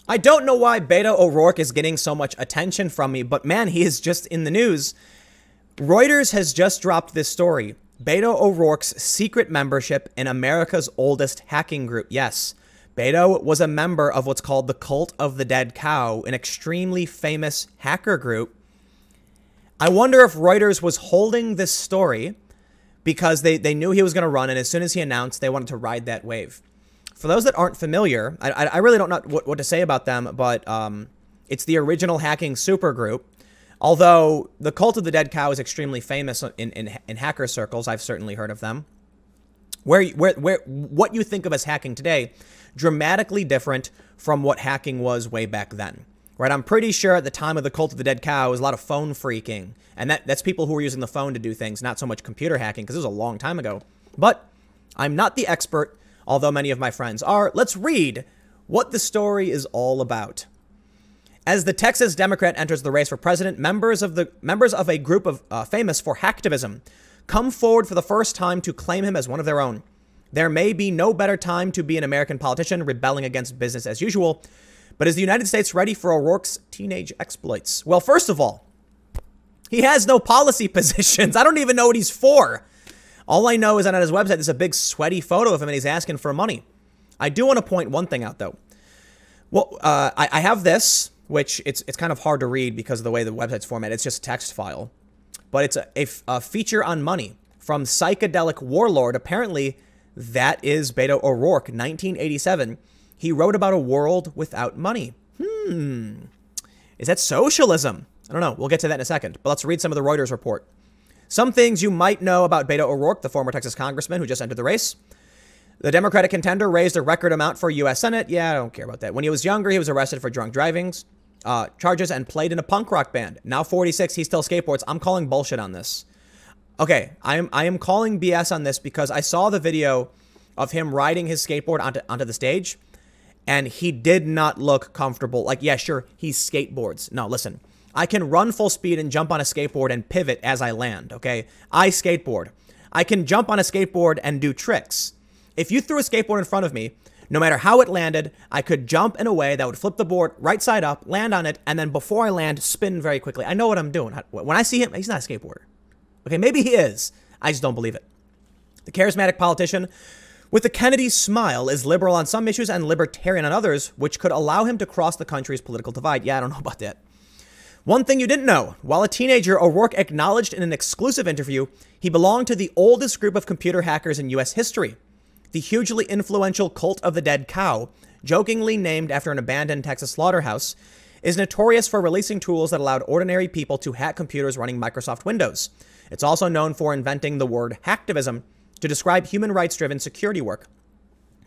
I don't know why Beto O'Rourke is getting so much attention from me, but man, he is just in the news. Reuters has just dropped this story. Beto O'Rourke's secret membership in America's oldest hacking group. Yes, Beto was a member of what's called the Cult of the Dead Cow, an extremely famous hacker group. I wonder if Reuters was holding this story because they knew he was going to run, and as soon as he announced, they wanted to ride that wave. For those that aren't familiar, I really don't know what to say about them, but it's the original hacking supergroup. Although the Cult of the Dead Cow is extremely famous in hacker circles, I've certainly heard of them. What you think of as hacking today, dramatically different from what hacking was way back then. Right? I'm pretty sure at the time of the Cult of the Dead Cow, it was a lot of phone phreaking. And that's people who were using the phone to do things, not so much computer hacking, because it was a long time ago. But I'm not the expert, although many of my friends are. Let's read what the story is all about. As the Texas Democrat enters the race for president, members of a group of famous for hacktivism come forward for the first time to claim him as one of their own. There may be no better time to be an American politician rebelling against business as usual, but is the United States ready for O'Rourke's teenage exploits? Well, first of all, he has no policy positions. I don't even know what he's for. All I know is that on his website, there's a big sweaty photo of him and he's asking for money. I do want to point one thing out, though. Well, I have this, which it's kind of hard to read because of the way the website's formatted. It's just a text file. But it's a feature on money from Psychedelic Warlord. Apparently, that is Beto O'Rourke, 1987. He wrote about a world without money. Is that socialism? I don't know. We'll get to that in a second. But let's read some of the Reuters report. Some things you might know about Beto O'Rourke, the former Texas congressman who just entered the race. The Democratic contender raised a record amount for U.S. Senate. Yeah, I don't care about that. When he was younger, he was arrested for drunk driving charges and played in a punk rock band. Now 46, he still skateboards. I'm calling bullshit on this. Okay, I am calling BS on this because I saw the video of him riding his skateboard onto the stage, and he did not look comfortable. Like, yeah, sure, he skateboards. No, listen. I can run full speed and jump on a skateboard and pivot as I land, okay? I skateboard. I can jump on a skateboard and do tricks. If you threw a skateboard in front of me, no matter how it landed, I could jump in a way that would flip the board right side up, land on it, and then before I land, spin very quickly. I know what I'm doing. When I see him, he's not a skateboarder. Okay, maybe he is. I just don't believe it. The charismatic politician with the Kennedy smile is liberal on some issues and libertarian on others, which could allow him to cross the country's political divide. Yeah, I don't know about that. One thing you didn't know, while a teenager, O'Rourke acknowledged in an exclusive interview he belonged to the oldest group of computer hackers in U.S. history. The hugely influential Cult of the Dead Cow, jokingly named after an abandoned Texas slaughterhouse, is notorious for releasing tools that allowed ordinary people to hack computers running Microsoft Windows. It's also known for inventing the word hacktivism to describe human rights-driven security work.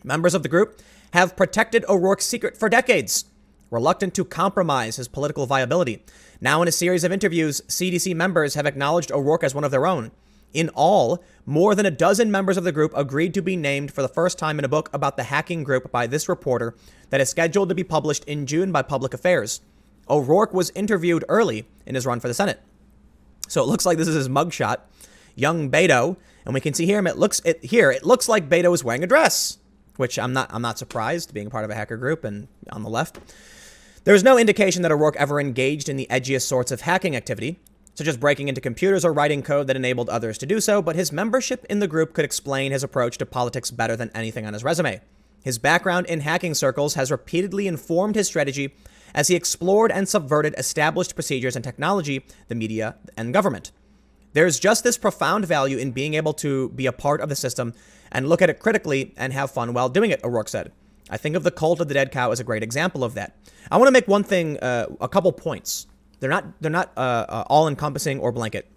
Members of the group have protected O'Rourke's secret for decades, reluctant to compromise his political viability. Now, in a series of interviews, CDC members have acknowledged O'Rourke as one of their own. In all, more than a dozen members of the group agreed to be named for the first time in a book about the hacking group by this reporter that is scheduled to be published in June by Public Affairs. O'Rourke was interviewed early in his run for the Senate. So it looks like this is his mugshot, young Beto, and we can see here it looks like Beto is wearing a dress, which I'm not surprised, being part of a hacker group and on the left. There is no indication that O'Rourke ever engaged in the edgiest sorts of hacking activity, such as breaking into computers or writing code that enabled others to do so, but his membership in the group could explain his approach to politics better than anything on his resume. His background in hacking circles has repeatedly informed his strategy as he explored and subverted established procedures and technology, the media, and government. There's just this profound value in being able to be a part of the system and look at it critically and have fun while doing it, O'Rourke said. I think of the Cult of the Dead Cow as a great example of that. I want to make one thing, a couple points. They're not all-encompassing or blanket.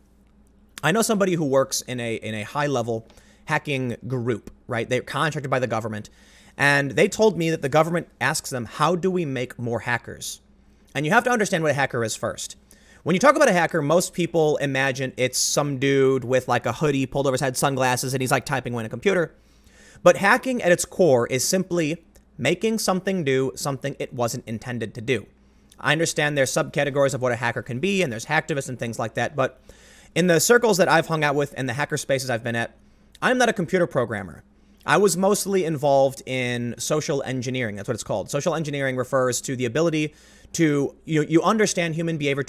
I know somebody who works in a high-level hacking group, right? They're contracted by the government, and they told me that the government asks them, how do we make more hackers? And you have to understand what a hacker is first. When you talk about a hacker, most people imagine it's some dude with like a hoodie pulled over his head, sunglasses, and he's like typing away on a computer. But hacking at its core is simply making something do something it wasn't intended to do. I understand there's subcategories of what a hacker can be, and there's hacktivists and things like that. But in the circles that I've hung out with and the hacker spaces I've been at, I'm not a computer programmer. I was mostly involved in social engineering. That's what it's called. Social engineering refers to the ability to you understand human behavior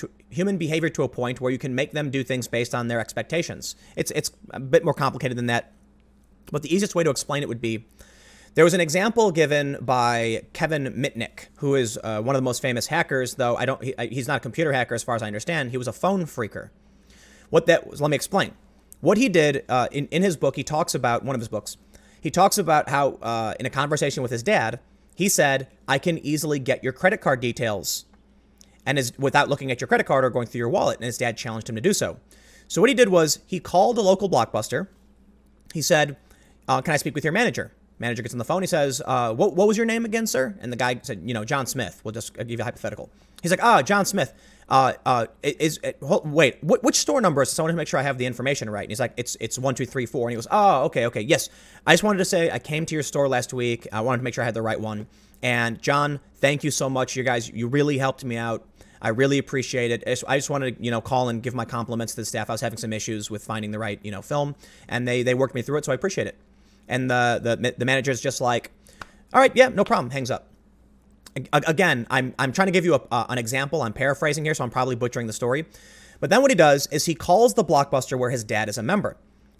to a point where you can make them do things based on their expectations. It's a bit more complicated than that, but the easiest way to explain it would be, there was an example given by Kevin Mitnick, who is one of the most famous hackers, though he's not a computer hacker as far as I understand. He was a phone phreaker. What that was, let me explain. What he did in his book, he talks about, one of his books, he talks about how in a conversation with his dad, he said, I can easily get your credit card details without looking at your credit card or going through your wallet. And his dad challenged him to do so. So what he did was he called a local Blockbuster. He said, can I speak with your manager? Manager gets on the phone. He says, what was your name again, sir? And the guy said, John Smith. We'll just give you a hypothetical. He's like, John Smith. Wait, which store number is this? I want to make sure I have the information right. And he's like, it's 1234. And he goes, okay. Yes. I just wanted to say I came to your store last week. I wanted to make sure I had the right one. And John, thank you so much. You guys, you really helped me out. I really appreciate it. I just wanted to, call and give my compliments to the staff. I was having some issues with finding the right, film, and they worked me through it. So I appreciate it. And the manager's just like, all right, yeah, no problem. Hangs up. Again, I'm trying to give you an example. I'm paraphrasing here, so I'm probably butchering the story. But then what he does is he calls the Blockbuster where his dad is a member.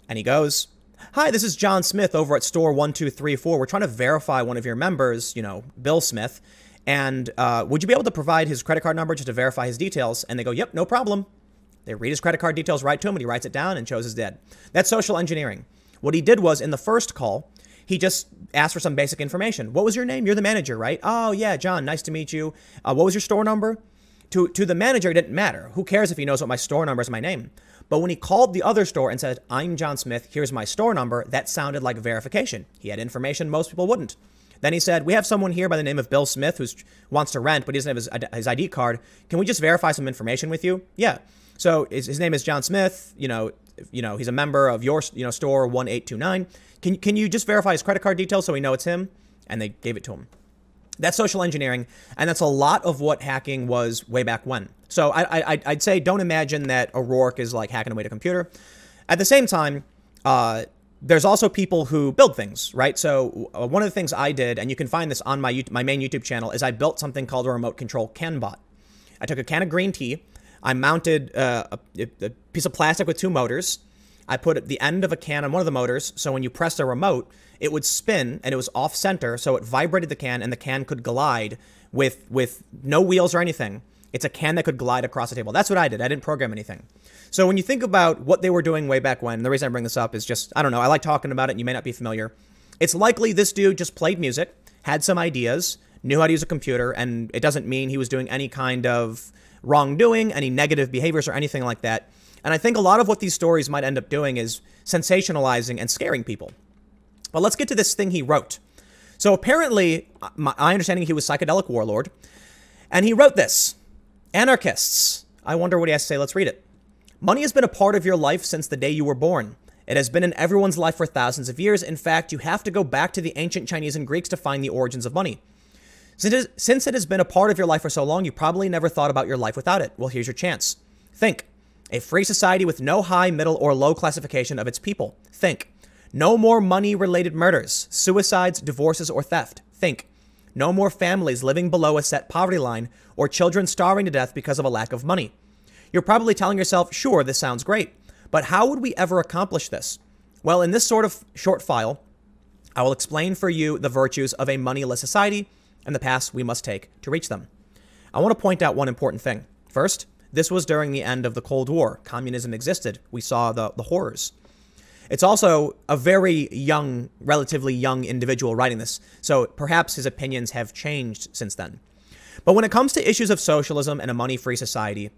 And he goes, hi, this is John Smith over at store 1234. We're trying to verify one of your members, Bill Smith. And would you be able to provide his credit card number just to verify his details? And they go, yep, no problem. They read his credit card details right to him, and he writes it down and shows his dad. That's social engineering. What he did was, in the first call, he just asked for some basic information. What was your name? You're the manager, right? Oh, yeah, John, nice to meet you. What was your store number? To the manager, it didn't matter. Who cares if he knows what my store number is, my name? But when he called the other store and said, I'm John Smith, here's my store number, that sounded like verification. He had information most people wouldn't. Then he said, we have someone here by the name of Bill Smith who wants to rent, but he doesn't have his ID card. Can we just verify some information with you? Yeah. So his name is John Smith. He's a member of your, store 1829. Can you just verify his credit card details so we know it's him? And they gave it to him. That's social engineering, and that's a lot of what hacking was way back when. So I'd say don't imagine that O'Rourke is like hacking away to a computer. At the same time, there's also people who build things, right? So one of the things I did, and you can find this on my main YouTube channel, is I built something called a remote control can bot. I took a can of green tea. I mounted a piece of plastic with two motors. I put the end of a can on one of the motors, so when you pressed a remote, it would spin, and it was off center, so it vibrated the can, and the can could glide with no wheels or anything. It's a can that could glide across the table. That's what I did. I didn't program anything. So when you think about what they were doing way back when, the reason I bring this up is just, I don't know, I like talking about it, and you may not be familiar. It's likely this dude just played music, had some ideas, knew how to use a computer, and it doesn't mean he was doing any kind of wrongdoing, any negative behaviors or anything like that. And I think a lot of what these stories might end up doing is sensationalizing and scaring people. But let's get to this thing he wrote. So apparently, my understanding, he was psychedelic warlord, and he wrote this. Anarchists. I wonder what he has to say. Let's read it. Money has been a part of your life since the day you were born. It has been in everyone's life for thousands of years. In fact, you have to go back to the ancient Chinese and Greeks to find the origins of money. Since it has been a part of your life for so long, you probably never thought about your life without it. Well, here's your chance. Think. A free society with no high, middle, or low classification of its people. Think. No more money-related murders, suicides, divorces, or theft. Think. No more families living below a set poverty line or children starving to death because of a lack of money. You're probably telling yourself, sure, this sounds great, but how would we ever accomplish this? Well, in this sort of short file, I will explain for you the virtues of a moneyless society and the paths we must take to reach them. I want to point out one important thing. First, this was during the end of the Cold War. Communism existed. We saw the horrors. It's also a very young, relatively young individual writing this, so perhaps his opinions have changed since then. But when it comes to issues of socialism and a money-free society,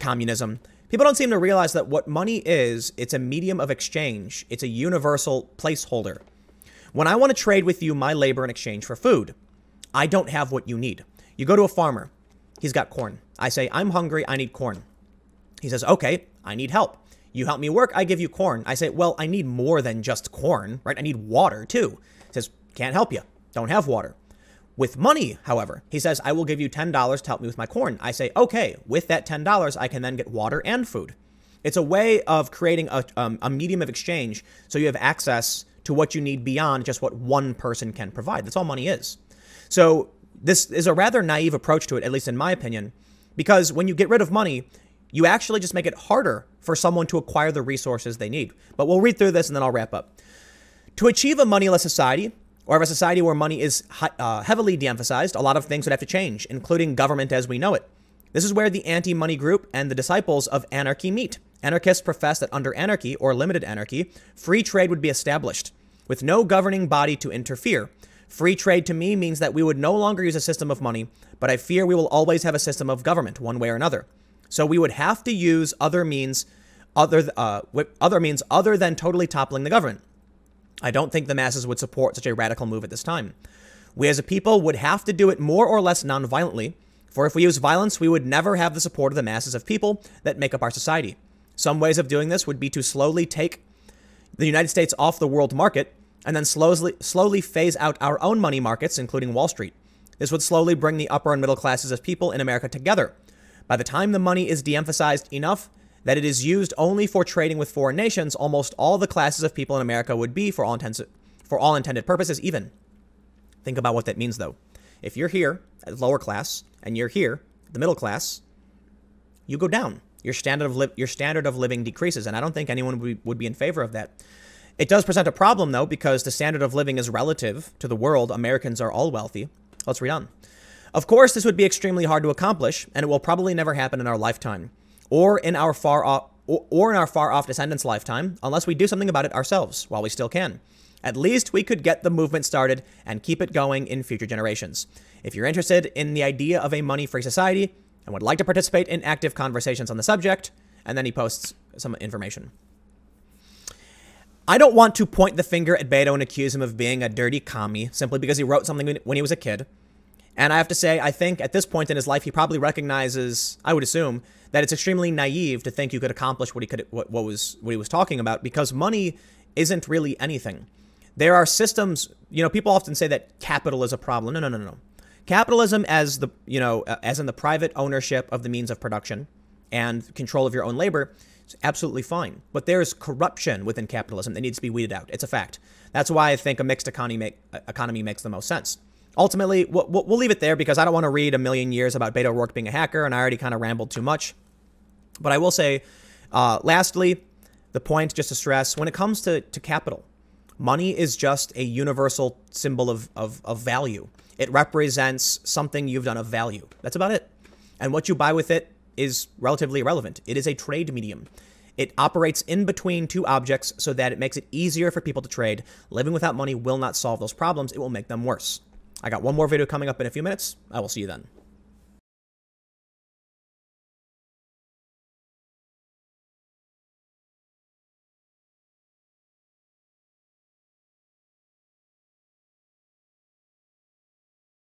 communism, people don't seem to realize that what money is, it's a medium of exchange. It's a universal placeholder. When I want to trade with you my labor in exchange for food, I don't have what you need. You go to a farmer. He's got corn. I say, I'm hungry. I need corn. He says, okay, I need help. You help me work, I give you corn. I say, well, I need more than just corn, right? I need water too. He says, can't help you. Don't have water. With money, however, he says, I will give you $10 to help me with my corn. I say, okay, with that $10, I can then get water and food. It's a way of creating a medium of exchange so you have access to what you need beyond just what one person can provide. That's all money is. So this is a rather naive approach to it, at least in my opinion, because when you get rid of money, you actually just make it harder for someone to acquire the resources they need. But we'll read through this and then I'll wrap up. To achieve a moneyless society, or a society where money is heavily de-emphasized, a lot of things would have to change, including government as we know it. This is where the anti-money group and the disciples of anarchy meet. Anarchists profess that under anarchy, or limited anarchy, free trade would be established, with no governing body to interfere. Free trade to me means that we would no longer use a system of money, but I fear we will always have a system of government, one way or another. So we would have to use other means other than totally toppling the government. I don't think the masses would support such a radical move at this time. We as a people would have to do it more or less non-violently, for if we use violence, we would never have the support of the masses of people that make up our society. Some ways of doing this would be to slowly take the United States off the world market and then slowly phase out our own money markets, including Wall Street. This would slowly bring the upper and middle classes of people in America together. By the time the money is de-emphasized enough that it is used only for trading with foreign nations, almost all the classes of people in America would be, for all intended purposes, even. Think about what that means, though. If you're here at lower class and you're here, the middle class, you go down. Your standard of living decreases, and I don't think anyone would be in favor of that. It does present a problem, though, because the standard of living is relative to the world. Americans are all wealthy. Let's read on. Of course, this would be extremely hard to accomplish, and it will probably never happen in our lifetime, or in our far off descendants' lifetime, unless we do something about it ourselves while we still can. At least we could get the movement started and keep it going in future generations. If you're interested in the idea of a money-free society and would like to participate in active conversations on the subject, and then he posts some information. I don't want to point the finger at Beto and accuse him of being a dirty commie simply because he wrote something when he was a kid. And I have to say, I think at this point in his life, he probably recognizes, I would assume, that it's extremely naive to think you could accomplish what he was talking about, because money isn't really anything. There are systems, people often say that capital is a problem. No. Capitalism as in the private ownership of the means of production and control of your own labor is absolutely fine. But there's corruption within capitalism that needs to be weeded out. It's a fact. That's why I think a mixed economy makes the most sense. Ultimately, we'll leave it there because I don't want to read a million years about Beto O'Rourke being a hacker, and I already kind of rambled too much. But I will say, lastly, the point just to stress, when it comes to capital, money is just a universal symbol of value. It represents something you've done of value. That's about it. And what you buy with it is relatively irrelevant. It is a trade medium. It operates in between two objects so that it makes it easier for people to trade. Living without money will not solve those problems. It will make them worse. I got one more video coming up in a few minutes. I will see you then.